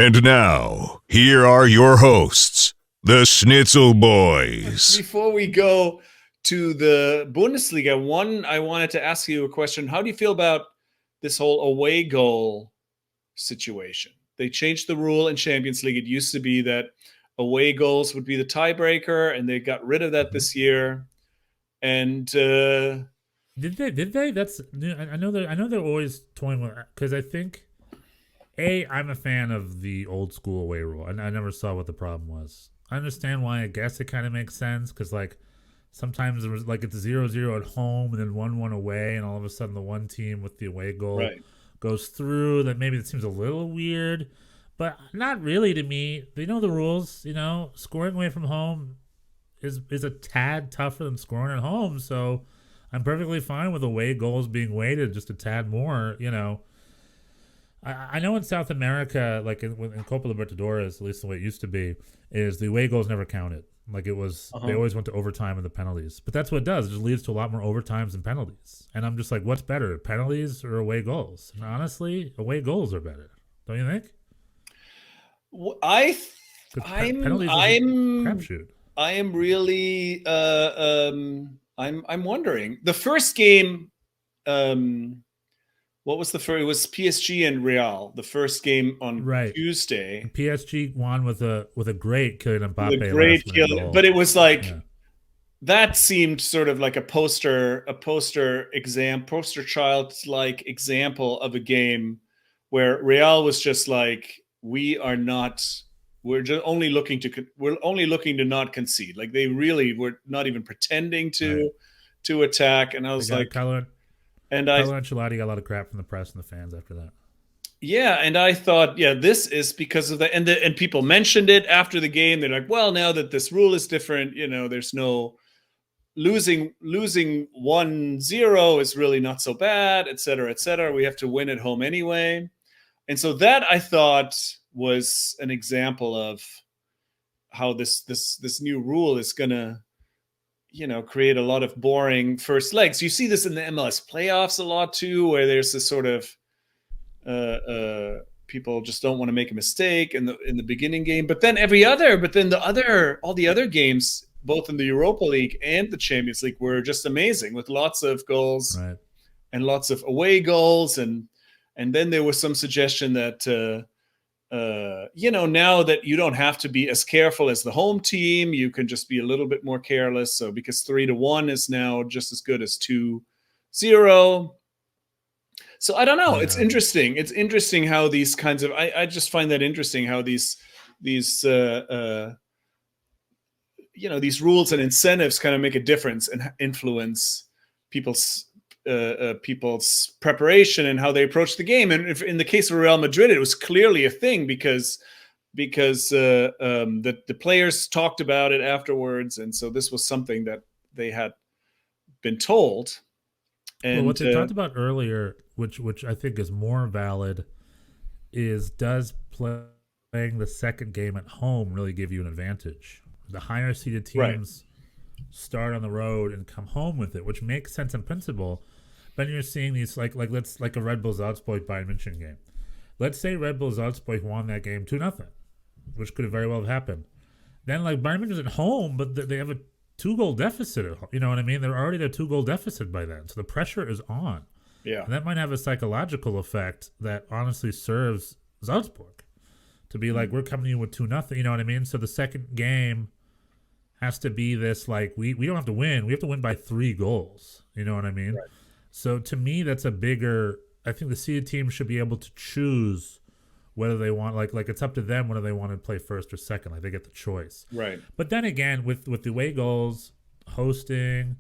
And now, here are your hosts, the Schnitzel Boys. Before we go to the Bundesliga, I wanted to ask you a question. How do you feel about this whole away goal situation? They changed the rule in Champions League. It used to be that away goals would be the tiebreaker, and they got rid of that this year. And did they? That's I know they're always toying with, because I think I'm a fan of the old school away rule. I never saw what the problem was. I understand why. I guess it kind of makes sense because like sometimes there was like it's 0-0 at home and then 1-1 away, and all of a sudden the one team with the away goal goes through. That maybe it seems a little weird, but not really to me. They know the rules. You know, scoring away from home is a tad tougher than scoring at home. So I'm perfectly fine with away goals being weighted just a tad more. You know. I know in South America, like in Copa Libertadores, at least the way it used to be, is the away goals never counted. Like it was, they always went to overtime and the penalties. But that's what it does. It just leads to a lot more overtimes and penalties. And I'm just like, what's better, penalties or away goals? And honestly, away goals are better. Don't you think? I'm crapshoot. I am really I'm wondering. The first game, what was the first? It was PSG and Real. The first game on Tuesday. And PSG won with a great Kylian Mbappe. With a great kill, but it was like that seemed sort of like a poster child-like example of a game where Real was just like, we're only looking to not concede. Like they really were not even pretending to attack. And I was like, Carlo Ancelotti got a lot of crap from the press and the fans after that. Yeah, and I thought, this is because of that. And people mentioned it after the game. They're like, well, now that this rule is different, you know, there's no losing 1-0 is really not so bad, et cetera, et cetera. We have to win at home anyway. And so that I thought was an example of how this new rule is gonna, you know, create a lot of boring first legs. You see this in the MLS playoffs a lot too, where there's this sort of people just don't want to make a mistake in the beginning game, all the other games, both in the Europa League and the Champions League, were just amazing with lots of goals and lots of away goals, and then there was some suggestion that now that you don't have to be as careful as the home team, you can just be a little bit more careless. So because 3-1 is now just as good as 2-0. So I don't know. It's interesting. It's interesting how these kinds of, I just find that interesting how these rules and incentives kind of make a difference and influence people's preparation and how they approach the game. And if in the case of Real Madrid, it was clearly a thing because the players talked about it afterwards, and so this was something that they had been told. And what they talked about earlier, which I think is more valid, is does playing the second game at home really give you an advantage? The higher seeded teams start on the road and come home with it, which makes sense in principle. Then you're seeing these like a Red Bull Salzburg Bayern München game. Let's say Red Bull Salzburg won that game 2-0, which could have very well happened. Then like Bayern München's at home, but they have a 2-goal deficit at home. You know what I mean? They're already at a 2-goal deficit by then, so the pressure is on. Yeah, and that might have a psychological effect that honestly serves Salzburg to be like, we're coming to you with 2-0. You know what I mean? So the second game has to be this like we don't have to win. We have to win by 3 goals. You know what I mean? Right. So to me, that's a bigger. I think the seeded team should be able to choose whether they want like it's up to them whether they want to play first or second. Like they get the choice. Right. But then again, with the away goals, hosting,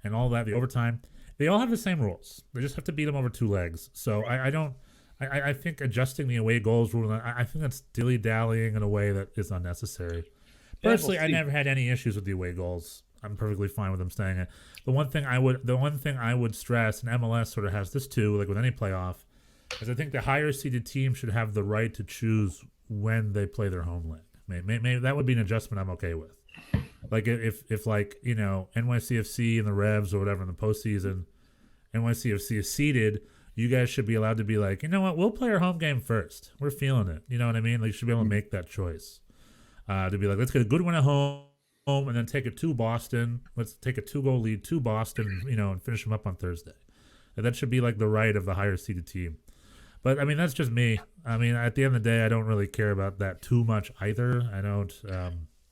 and all that, the overtime, they all have the same rules. They just have to beat them over 2 legs. So I think adjusting the away goals rule, I think that's dilly-dallying in a way that is unnecessary. Personally, I never had any issues with the away goals. I'm perfectly fine with them staying in. The one thing I would stress, and MLS sort of has this too, like with any playoff, is I think the higher seeded team should have the right to choose when they play their home leg. Maybe that would be an adjustment I'm okay with. Like if like, you know, NYCFC and the Revs or whatever in the postseason, NYCFC is seeded, you guys should be allowed to be like, you know what, we'll play our home game first. We're feeling it. You know what I mean? Like, you should be able to make that choice. To be like, let's get a good one at home and then take it to Boston. Let's take a 2-goal lead to Boston, and finish them up on Thursday. And that should be like the right of the higher seeded team. But I mean, that's just me. I mean, at the end of the day, I don't really care about that too much either. I don't.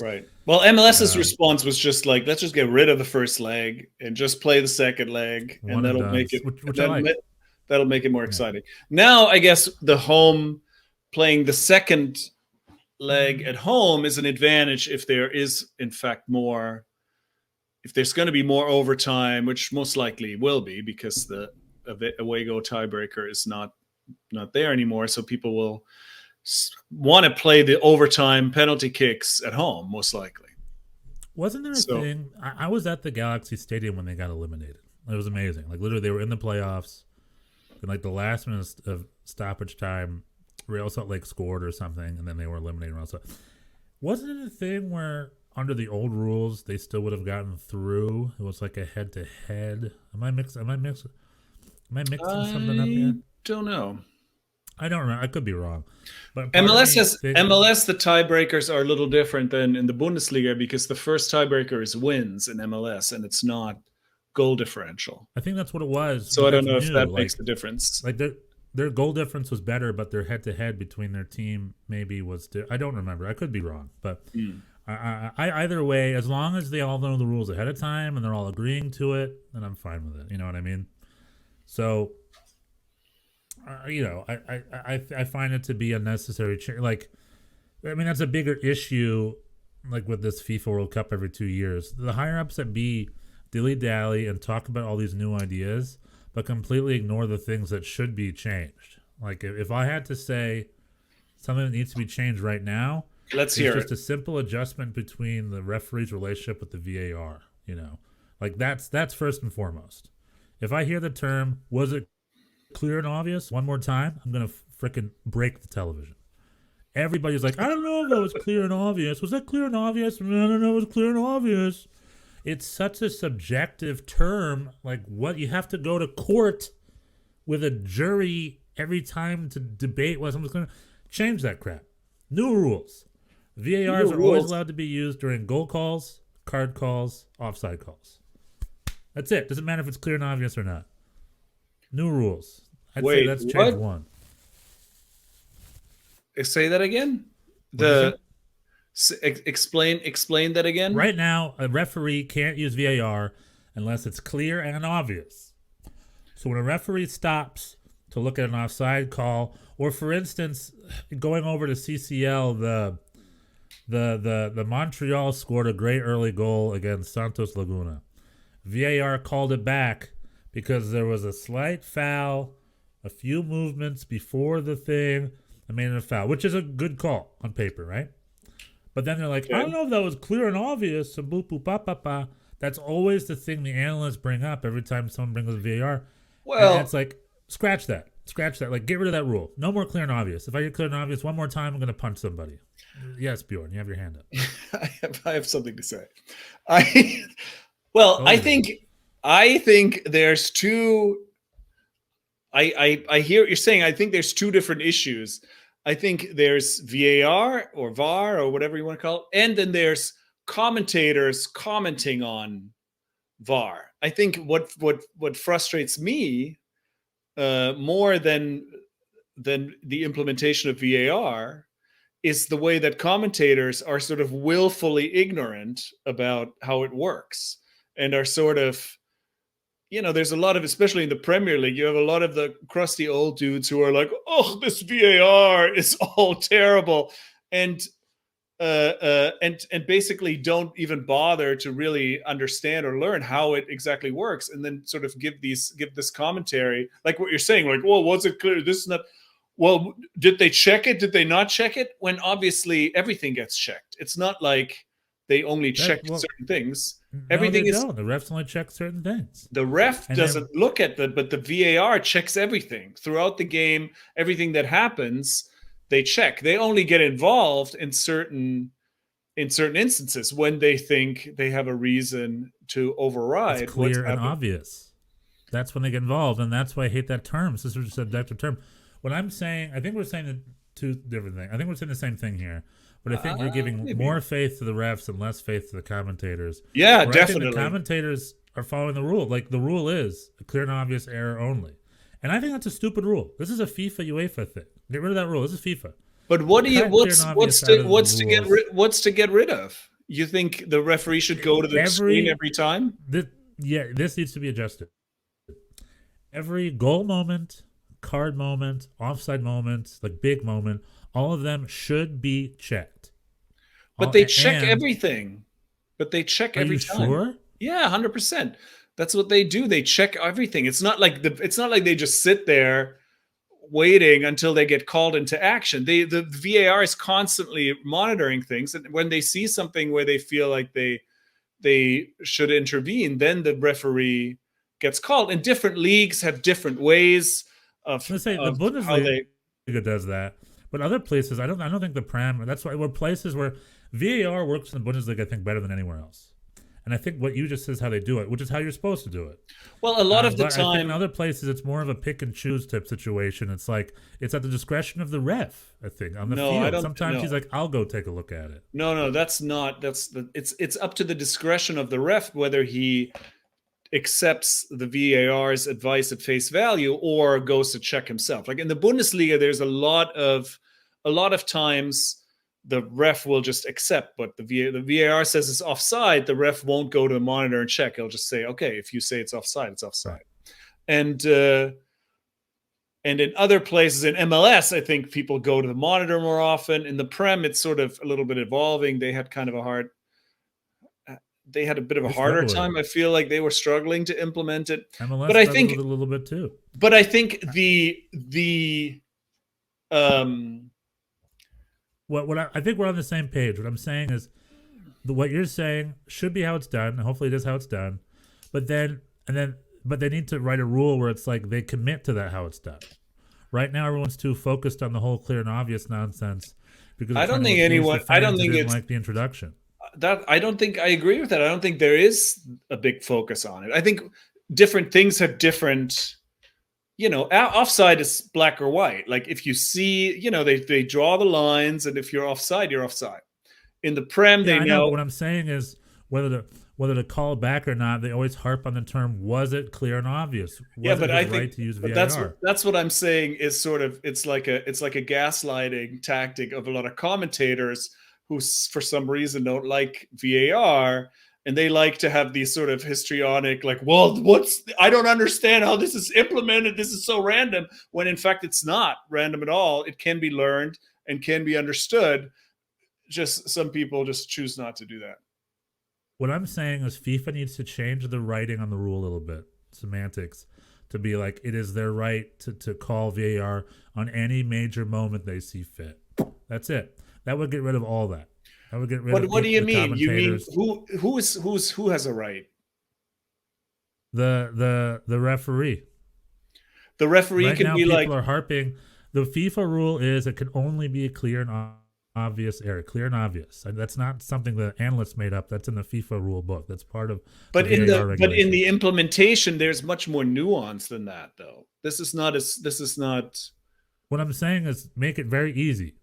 Right. Well, MLS's response was just like, let's just get rid of the first leg and just play the second leg, and that'll make it. Which I like. That'll make it more exciting. Now, I guess the home playing the second leg at home is an advantage if there is, in fact, more. If there's going to be more overtime, which most likely will be, because the away goal tiebreaker is not there anymore, so people will want to play the overtime penalty kicks at home, most likely. Wasn't there a thing? I was at the Galaxy Stadium when they got eliminated. It was amazing. Like, literally, they were in the playoffs. And, like, the last minute of stoppage time, Real Salt Lake scored or something, and then they were eliminated. Also, wasn't it a thing where under the old rules they still would have gotten through? It was like a head-to-head. Am I mixing something up here? Don't know. I don't remember. I could be wrong. But MLS the tiebreakers are a little different than in the Bundesliga, because the first tiebreaker is wins in MLS, and it's not goal differential. I think that's what it was. So I don't know if that makes a difference. Like, their goal difference was better, but their head-to-head between their team maybe was. I don't remember. I could be wrong, but I either way, as long as they all know the rules ahead of time and they're all agreeing to it, then I'm fine with it. You know what I mean? So, I find it to be unnecessary. Like, I mean, that's a bigger issue. Like with this FIFA World Cup every 2 years, the higher ups that be dilly-dally and talk about all these new ideas, but completely ignore the things that should be changed. Like, if I had to say something that needs to be changed right now, let's hear it. Just a simple adjustment between the referee's relationship with the VAR. Like, that's first and foremost. If I hear the term, was it clear and obvious, one more time, I'm gonna frickin' break the television. Everybody's like, I don't know if that was clear and obvious. Was that clear and obvious? I don't know, it was clear and obvious. It's such a subjective term. Like, what, you have to go to court with a jury every time to debate what someone's going to change that crap. New rules. VARs are always allowed to be used during goal calls, card calls, offside calls. That's it. Doesn't matter if it's clear and obvious or not. New rules. I'd say that's change one. Say that again? Explain that again. Right now, a referee can't use VAR unless it's clear and obvious. So when a referee stops to look at an offside call, or for instance, going over to CCL, the Montreal scored a great early goal against Santos Laguna. VAR called it back because there was a slight foul, a few movements before the thing, and made it a foul, which is a good call on paper, right? But then they're like, I don't know if that was clear and obvious. And boop, boop, ba, ba, ba. That's always the thing the analysts bring up every time someone brings up VAR. Well, and it's like, scratch that. Like, get rid of that rule. No more clear and obvious. If I get clear and obvious one more time, I'm going to punch somebody. Yes, Bjorn, you have your hand up. I have something to say. I think there's two. I hear what you're saying. I think there's two different issues. I think there's VAR or VAR or whatever you want to call it, and then there's commentators commenting on VAR. I think what frustrates me more than the implementation of VAR is the way that commentators are sort of willfully ignorant about how it works and are sort of, there's a lot of, especially in the Premier League, you have a lot of the crusty old dudes who are like, oh, this VAR is all terrible. And basically don't even bother to really understand or learn how it exactly works. And then sort of give this commentary, like what you're saying, like, well, was it clear? This is not, well, did they check it? Did they not check it? When obviously everything gets checked. It's not like they only check certain things. Everything is. The refs only check certain things. The ref doesn't look at that, but the VAR checks everything throughout the game. Everything that happens, they check. They only get involved in certain instances when they think they have a reason to override. It's clear and obvious. That's when they get involved, and that's why I hate that term. This is just a subjective term. What I'm saying, I think we're saying two different things. I think we're saying the same thing here, but I think you're giving more faith to the refs and less faith to the commentators. Yeah, Where definitely. I think the commentators are following the rule. Like, the rule is a clear and obvious error only. And I think that's a stupid rule. This is a FIFA UEFA thing. Get rid of that rule. This is FIFA. But what's to get rid of? You think the referee should go to the screen every time? This needs to be adjusted. Every goal moment, card moment, offside moment, like big moment, all of them should be checked. But they check everything. But they check every time. Are you sure? Yeah, 100%. That's what they do. They check everything. It's not like they just sit there waiting until they get called into action. The VAR is constantly monitoring things, and when they see something where they feel like they should intervene, then the referee gets called. And different leagues have different ways of. The Bundesliga does that, but other places, I don't think the Prem. That's why we're places where VAR works in the Bundesliga, I think, better than anywhere else. And I think what you just said is how they do it, which is how you're supposed to do it. Well, a lot of the time, I think in other places, it's more of a pick and choose type situation. It's like it's at the discretion of the ref. I think on the field. Sometimes he's like, "I'll go take a look at it." No, that's not. It's up to the discretion of the ref whether he accepts the VAR's advice at face value or goes to check himself. Like in the Bundesliga, there's a lot of times the ref will just accept, but the VAR says it's offside. The ref won't go to the monitor and check. He'll just say, okay, if you say it's offside, it's offside. And in other places, in MLS, I think people go to the monitor more often. In the Prem, it's sort of a little bit evolving. They had a bit of a harder time. I feel like they were struggling to implement it. MLS but I think a little bit too. But I think I think we're on the same page. What I'm saying is, what you're saying should be how it's done. And hopefully, it is how it's done. But they need to write a rule where it's like they commit to that how it's done. Right now, everyone's too focused on the whole clear and obvious nonsense because I don't think it's like the introduction. I don't think I agree with that. I don't think there is a big focus on it. I think different things have different. Offside is black or white. Like if you see, they draw the lines, and if you're offside, you're offside. In the Prem, they know. What I'm saying is whether to call back or not, they always harp on the term, was it clear and obvious? But I think right to use VAR? That's what I'm saying is sort of it's like a gaslighting tactic of a lot of commentators who for some reason don't like VAR. And they like to have these sort of histrionic, like, well, I don't understand how this is implemented. This is so random. When in fact, it's not random at all. It can be learned and can be understood. Just some people just choose not to do that. What I'm saying is FIFA needs to change the writing on the rule a little bit, semantics, to be like it is their right to call VAR on any major moment they see fit. That's it. That would get rid of all that. I would get rid of. What do you mean? You mean who has a right? The referee. The referee right can now, be like. People are harping. The FIFA rule is it can only be a clear and obvious error. Clear and obvious. And that's not something the analysts made up. That's in the FIFA rule book. That's part of. But in the implementation, there's much more nuance than that, though. This is not. What I'm saying is make it very easy.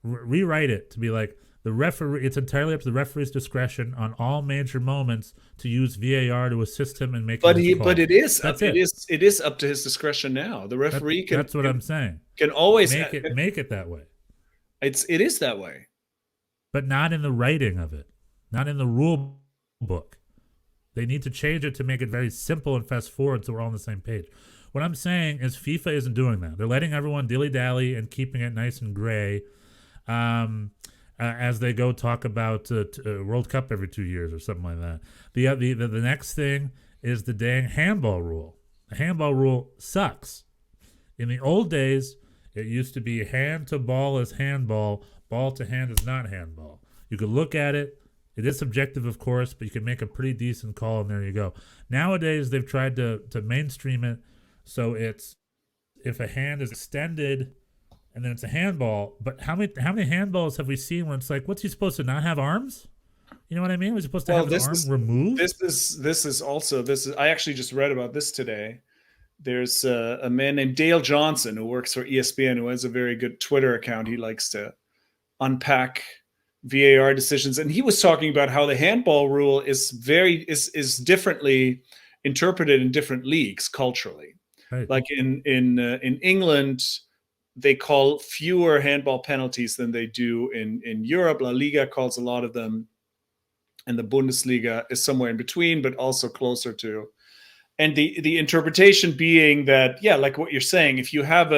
Rewrite it to be like. The referee, it's entirely up to the referee's discretion on all major moments to use VAR to assist him in making. But it is up to his discretion now. The referee can. That's what I'm saying. Can always make it that way. It is that way, but not in the writing of it, not in the rule book. They need to change it to make it very simple and fast forward, so we're all on the same page. What I'm saying is FIFA isn't doing that. They're letting everyone dilly dally and keeping it nice and gray. As they go talk about World Cup every 2 years or something like that. The next thing is the dang handball rule. The handball rule sucks. In the old days, it used to be hand to ball is handball, ball to hand is not handball. You could look at it. It is subjective, of course, but you can make a pretty decent call, and there you go. Nowadays, they've tried to mainstream it, so it's if a hand is extended and then it's a handball. But how many handballs have we seen where it's like, what's he supposed to not have arms? You know what I mean? Was he supposed to have his arm removed? I actually just read about this today. there's a man named Dale Johnson who works for ESPN, who has a very good Twitter account. He likes to unpack VAR decisions, and he was talking about how the handball rule is differently interpreted in different leagues culturally. Right. Like in England, they call fewer handball penalties than they do in Europe. La Liga calls a lot of them, and the Bundesliga is somewhere in between, but also closer to. And the interpretation being that, yeah, like what you're saying, if you have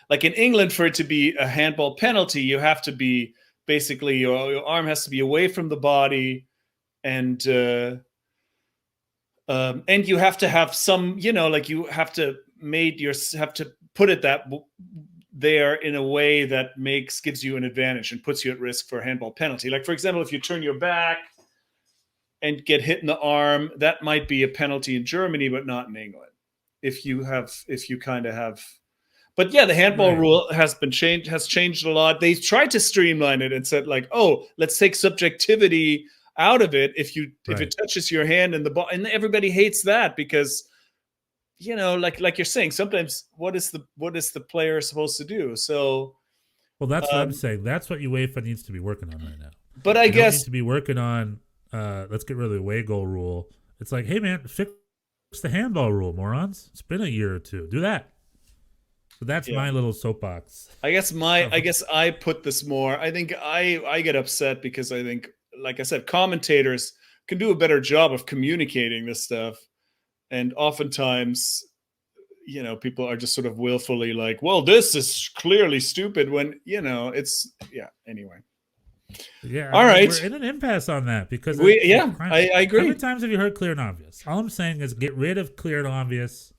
like in England, for it to be a handball penalty, you have to be basically your arm has to be away from the body, and you have to have some, like you have to put it that there in a way that gives you an advantage and puts you at risk for a handball penalty. Like, for example, if you turn your back and get hit in the arm, that might be a penalty in Germany, but not in England. If you kind of have, but yeah, the handball rule has changed a lot. They tried to streamline it and said like, oh, let's take subjectivity out of it. If it touches your hand and the ball, and everybody hates that because, like you're saying, sometimes what is the player supposed to do? So, well, that's what I'm saying. That's what UEFA needs to be working on right now. But I guess need to be working on. Let's get rid of the away goal rule. It's like, hey man, fix the handball rule, morons. It's been a year or two. Do that. So that's my little soapbox. I guess I put this more. I think I get upset because I think, like I said, commentators can do a better job of communicating this stuff, and oftentimes, people are just sort of willfully like, well, this is clearly stupid when it's anyway. Yeah. All right. We're in an impasse on that because I agree. How many times have you heard clear and obvious? All I'm saying is get rid of clear and obvious.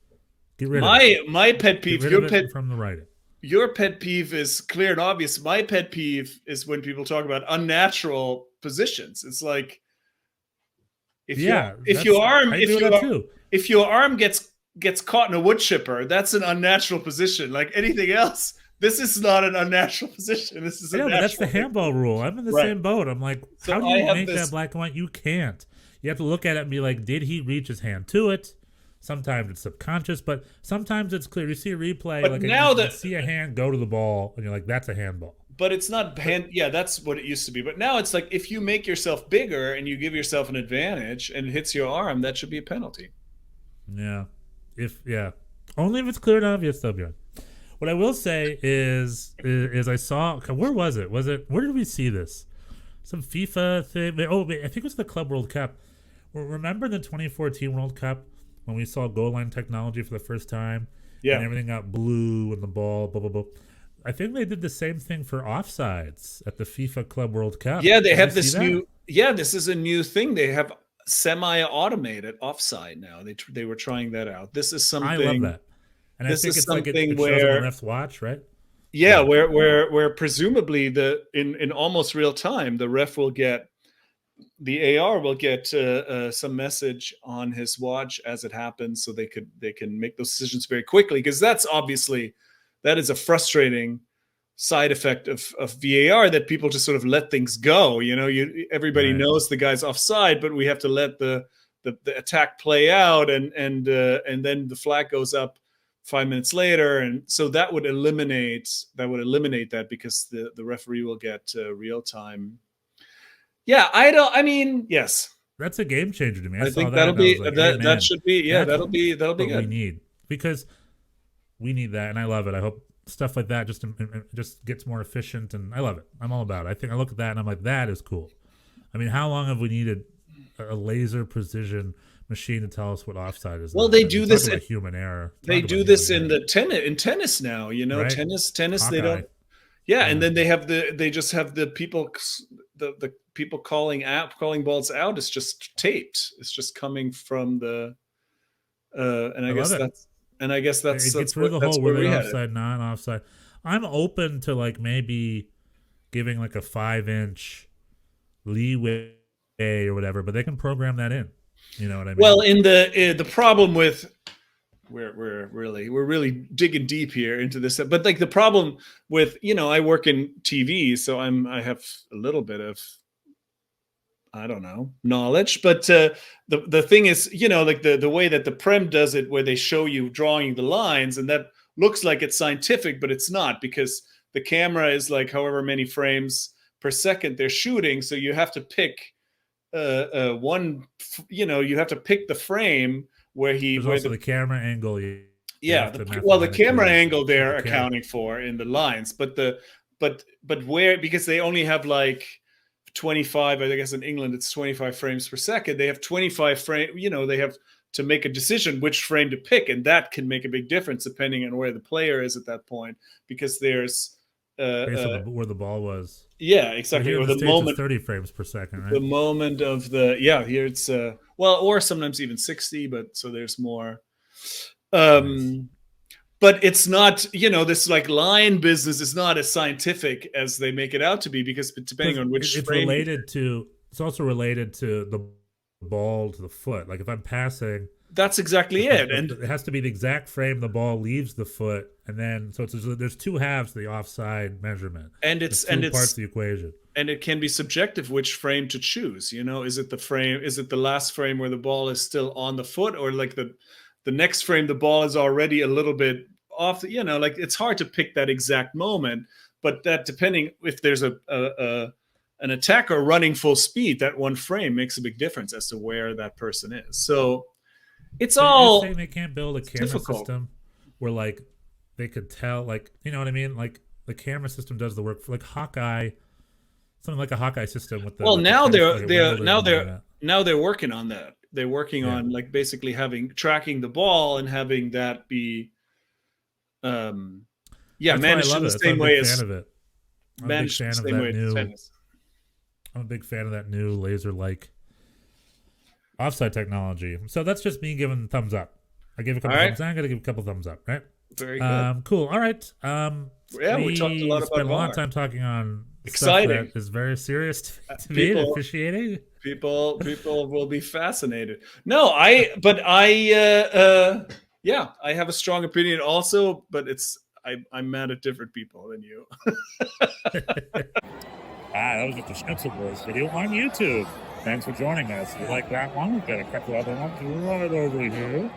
Get rid of it. My pet peeve. Your pet from the writing. Your pet peeve is clear and obvious. My pet peeve is when people talk about unnatural positions. It's like if your arm gets caught in a wood chipper, that's an unnatural position. Like anything else. This is not an unnatural position. This is that's the handball rule. I'm in the same boat. I'm like, how do you make that black and white? You can't. You have to look at it and be like, did he reach his hand to it? Sometimes it's subconscious, but sometimes it's clear. You see a replay, but like now you see a hand go to the ball, and you're like, that's a handball. But it's not hand. Yeah, that's what it used to be. But now it's like if you make yourself bigger and you give yourself an advantage and it hits your arm, that should be a penalty. Yeah. Only if it's clear and obvious, though, Bjorn. What I will say is I saw, where was it? Where did we see this? Some FIFA thing. Oh, I think it was the Club World Cup. Remember the 2014 World Cup when we saw goal line technology for the first time? Yeah. And everything got blue and the ball, blah, blah, blah. I think they did the same thing for offsides at the FIFA Club World Cup. Yeah, they have this new, this is a new thing. They have semi-automated offside now. They were trying that out. This is something. I love that. And I think it's something like it where the refs watch, right? Yeah, where presumably in almost real time the ref will get the AR will get some message on his watch as it happens, so they can make those decisions very quickly, because that is a frustrating side effect of VAR, that people just sort of let things go. Everybody knows the guy's offside, but we have to let the attack play out, and then the flag goes up 5 minutes later, and so that would eliminate that, because the referee will get real time. Yes, that's a game changer to me. I think that'll be that should be that'll be good. We need, because we need that, and I love it. I hope stuff like that just gets more efficient, and I love it. I'm all about it. I look at that and I'm like, that is cool. I mean, how long have we needed a laser precision machine to tell us what offside is? Well, they do this in human error. They do this in tennis now. Right? Tennis. Hawkeye. They don't. Yeah, and then they just have the people calling balls out. It's just taped. It's just coming from the. I guess that's it gets rid of the whole where offside, non-offside. I'm open to like maybe giving like a 5-inch leeway or whatever, but they can program that in. You know what I mean? Well, in the problem with we're really digging deep here into this, but like the problem with I work in TV, so I have a little bit of I don't know, knowledge. But the thing is, like the way that the Prem does it, where they show you drawing the lines, and that looks like it's scientific, but it's not, because the camera is like however many frames per second they're shooting. So you have to pick you have to pick the frame where There's also the camera angle. The camera angle they're accounting for in the lines, but where, because they only have like 25, I guess in England it's 25 frames per second. They have 25 frame, they have to make a decision which frame to pick, and that can make a big difference depending on where the player is at that point, because there's based on where the ball was. Yeah, exactly. Or the moment, 30 frames per second, right? The moment of here it's or sometimes even 60, but so there's more. But it's not, this like line business is not as scientific as they make it out to be, because depending on which frame, it's also related to the ball to the foot. Like if I'm passing, that's exactly it. And it has to be the exact frame the ball leaves the foot, and then there's two halves to the offside measurement, and it's parts of the equation. And it can be subjective which frame to choose. Is it the last frame where the ball is still on the foot, or like the next frame the ball is already a little bit off, like it's hard to pick that exact moment, but that depending if there's an attacker running full speed, that one frame makes a big difference as to where that person is. So it's all saying they can't build a camera system where like they could tell, like, you know what I mean? Like the camera system does the work for like Hawkeye, something like a Hawkeye system with the now they're working on that. They're working on like basically tracking the ball and having that be managed in the same way as managed in the same way as tennis. I'm a big fan of that new laser-like offside technology. So that's just me giving thumbs up. I gave a couple thumbs down. I'm going to give a couple thumbs up, right? Very good. Cool. All right. We talked a lot about spent a lot of time talking on exciting stuff that is very serious to me and officiating. People will be fascinated. I have a strong opinion also, but I'm mad at different people than you. That was just a Schnitzel Boys video on YouTube. Thanks for joining us. If you like that one, we've got a couple other ones right over here.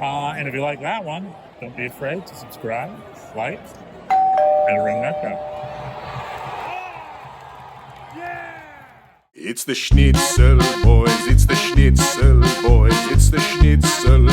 And if you like that one, don't be afraid to subscribe, like, and ring that bell. It's the Schnitzel Boys, it's the Schnitzel Boys, it's the Schnitzel